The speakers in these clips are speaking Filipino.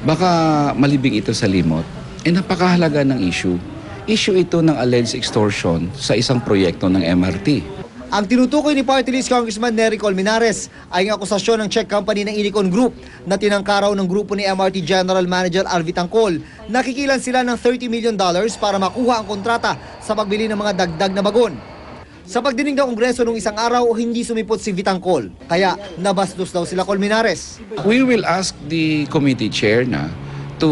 Baka malibing ito sa limot. Napakahalaga ng issue. Issue ito ng alleged extortion sa isang proyekto ng MRT. Ang tinutukoy ni Party List Congressman Nery Colmenares ay ang akusasyon ng check company ng Inicon Group na tinangkaraw ng grupo ni MRT General Manager Alvy Tangcol. Nakikilan sila ng $30 million para makuha ang kontrata sa pagbili ng mga dagdag na bagon. Sa pagdinig ng Kongreso nung isang araw, hindi sumipot si Vitangcol. Kaya nabastos daw sila Colmenares. We will ask the committee chair na to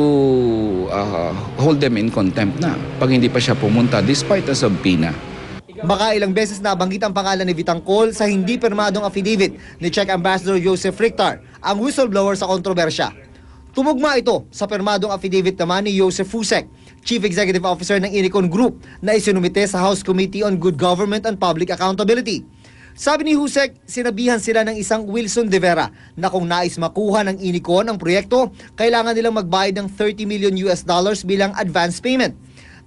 hold them in contempt na pag hindi pa siya pumunta despite a subpoena. Baka ilang beses nabanggit ang pangalan ni Vitangcol sa hindi pirmadong affidavit ni Czech Ambassador Joseph Richter, ang whistleblower sa kontrobersya. Tumugma ito sa pirmadong affidavit naman ni Joseph Fusek, Chief Executive Officer ng Inicon Group na isinumite sa House Committee on Good Government and Public Accountability. Sabi ni Fusek, sinabihan sila ng isang Wilson De Vera na kung nais makuha ng Inicon ang proyekto, kailangan nilang magbayad ng $30 million bilang advance payment.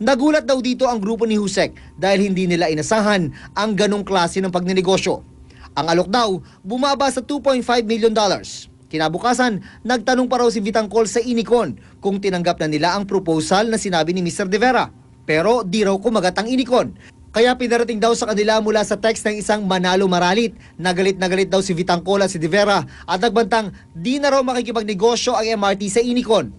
Nagulat daw dito ang grupo ni Fusek dahil hindi nila inasahan ang ganong klase ng pagninegosyo. Ang alok daw, bumaba sa $2.5 million. Kinabukasan, nagtanong pa raw si Vitangcol sa Inicon kung tinanggap na nila ang proposal na sinabi ni Mr. De Vera. Pero di raw kumagat ang Inicon. Kaya pinarating daw sa kanila mula sa text ng isang Manalo Maralit. Na galit daw si Vitangcol at si De Vera at nagbantang di na raw makikipagnegosyo ang MRT sa Inicon.